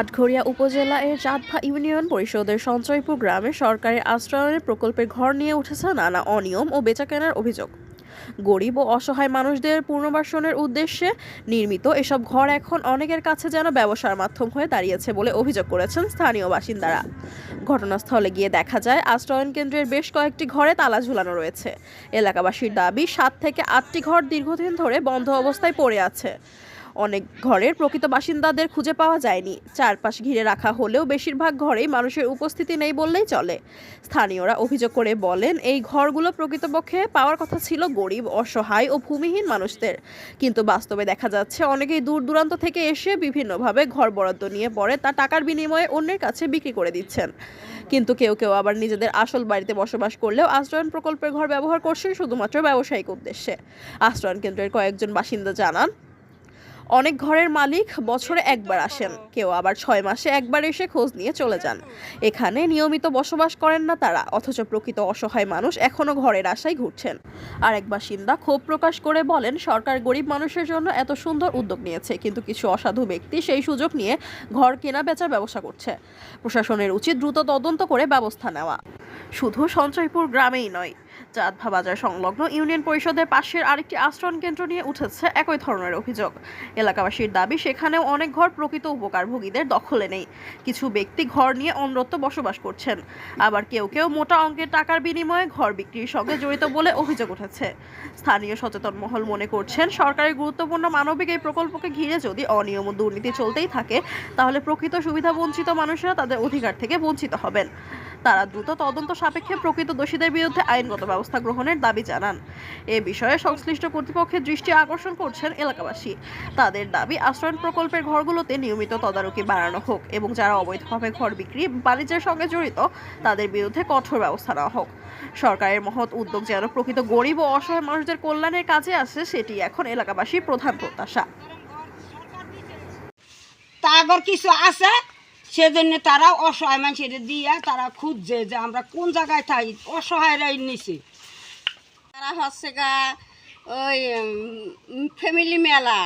আটঘরিয়া উপজেলা এর চাঁদভা ইউনিয়ন পরিষদের সঞ্চয়পুর গ্রামে সরকারি আশ্রয়ের প্রকল্পের ঘর নিয়ে উঠেছে নানা অনিয়ম ও বেচাকেনার অভিযোগ। গরিব ও অসহায় মানুষদের পুনর্বাসনের উদ্দেশ্যে নির্মিত এসব ঘর এখন অনেকের কাছে যেন ব্যবসার মাধ্যম হয়ে দাঁড়িয়েছে বলে অভিযোগ করেছেন স্থানীয় বাসিন্দারা। ঘটনাস্থলে গিয়ে দেখা যায় আশ্রয়ন কেন্দ্রের বেশ কয়েকটি ঘরে তালা ঝুলানো রয়েছে। এলাকাবাসীর দাবি 7 থেকে 8টি ঘর দীর্ঘদিন ধরে বন্ধ অবস্থায় পড়ে আছে। অনেক ঘরের প্রকৃত বাসিন্দাদের খুঁজে পাওয়া যায়নি। চারপাশ ঘিরে রাখা হলেও বেশিরভাগ ঘরেই মানুষের উপস্থিতি নেই বললেই চলে। স্থানীয়রা অভিযোগ করে বলেন, এই ঘরগুলো প্রকৃতপক্ষে পাওয়ার কথা ছিল গরিব, অসহায় ও ভূমিহীন মানুষদের, কিন্তু বাস্তবে দেখা যাচ্ছে অনেকেই দূর দূরান্ত থেকে এসে বিভিন্নভাবে ঘর বরাদ্দ নিয়ে পরে তা টাকার বিনিময়ে অন্যের কাছে বিক্রি করে দিচ্ছেন। কিন্তু কেউ কেউ আবার নিজেদের আসল বাড়িতে বসবাস করলেও আশ্রয়ণ প্রকল্পের ঘর ব্যবহার করছেন শুধুমাত্র ব্যবসায়িক উদ্দেশ্যে। আশ্রয়ণ কেন্দ্রের কয়েকজন বাসিন্দা জানান, অনেক ঘরের মালিক বছরে একবার আসেন, কেউ আবার 6 মাসে একবার এসে খোঁজ নিয়ে চলে যান। এখানে নিয়মিত বসবাস করেন না তারা, অথচ প্রকৃত অসহায় মানুষ এখনো ঘরের আশায় ঘুরছেন। আরেক বাসিন্দা ক্ষোভ প্রকাশ করে বলেন, সরকার গরিব মানুষের জন্য এত সুন্দর উদ্যোগ নিয়েছে, কিন্তু কিছু অসাধু ব্যক্তি সেই সুযোগ নিয়ে ঘর কেনা বেচার ব্যবসা করছে। প্রশাসনের উচিত দ্রুত তদন্ত করে ব্যবস্থা নেওয়া। শুধু সঞ্চয়পুর গ্রামেই নয়, চাঁদভা বাজার সংলগ্ন ইউনিয়ন পরিষদের পাশের আরেকটি আশ্রয়ণ কেন্দ্র নিয়ে উঠেছে একই ধরনের অভিযোগ। এলাকাবাসীর দাবি, সেখানেও অনেক ঘর প্রকৃত উপকারভোগীদের দখলে নেই। কিছু ব্যক্তি ঘর নিয়ে অন্যত্র বসবাস করছেন, আবার কেউ কেউ মোটা অঙ্কের টাকার বিনিময়ে ঘর বিক্রির সঙ্গে জড়িত বলে অভিযোগ উঠেছে। স্থানীয় সচেতন মহল মনে করছেন, সরকারের গুরুত্বপূর্ণ মানবিক এই প্রকল্পকে ঘিরে যদি অনিয়ম ও দুর্নীতি চলতেই থাকে, তাহলে প্রকৃত সুবিধা বঞ্চিত মানুষেরা তাদের অধিকার থেকে বঞ্চিত হবেন। তারা দ্রুত তদন্ত সাপেক্ষে প্রকৃত দোষীদের বিরুদ্ধে আইনগত ব্যবস্থা গ্রহণের দাবি জানান। এ বিষয়ে সংশ্লিষ্ট কর্তৃপক্ষের দৃষ্টি আকর্ষণ করছেন এলাকাবাসী। তাদের দাবি, আশ্রয়ণ প্রকল্পের ঘরগুলোতে নিয়মিত তদারকি বাড়ানো হোক এবং যারা অবৈধভাবে ঘর বিক্রি বাণিজ্যের সঙ্গে জড়িত তাদের বিরুদ্ধে কঠোর ব্যবস্থা নেওয়া হোক। সরকারের মহৎ উদ্যোগ যেন প্রকৃত গরিব ও অসহায় মানুষদের কল্যাণের কাজে আসে, সেটি এখন এলাকাবাসীর প্রধান প্রত্যাশা। তারপর কিছু আছে, সেজন্য তারা অসহায় মানুষের দিয়ে তারা খুঁজছে যে আমরা কোন জায়গায় থাকি, অসহায়রাই নিছি। তারা হচ্ছে গা ওই ফ্যামিলি মেলা,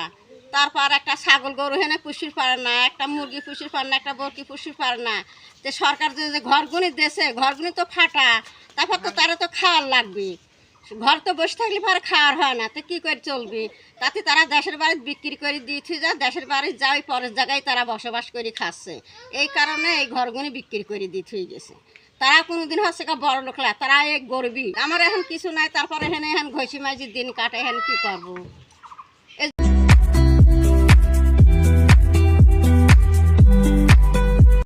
তারপর একটা ছাগল গরু হেনে পুষির পারে না, একটা মুরগি পুষির পারে না, একটা বরকি পুষির পারে না। তো সরকার যে ঘরগুনি দেশে, ঘরগুনি তো ফাটা, তারপর তো তারা তো খাওয়ার লাগবে। ঘর তো বসে থাকলে পরে খাওয়ার হয় না, তো কী করে চলবে? তাতে তারা দেশের বাড়ি বিক্রি করে দিয়েছে, যা দেশের বাড়ি যাই পরের জায়গায় তারা বসবাস করে খাচ্ছে। এই কারণে এই ঘরগুনি বিক্রি করে দিতে হয়ে গেছে। তারা কোনোদিন হচ্ছে বড় লোকলা, তারা এক গরিবই। আমার এখন কিছু নাই, তারপরে হেনে ঘষি মাঝি দিন কাটে, হেন কী করবো?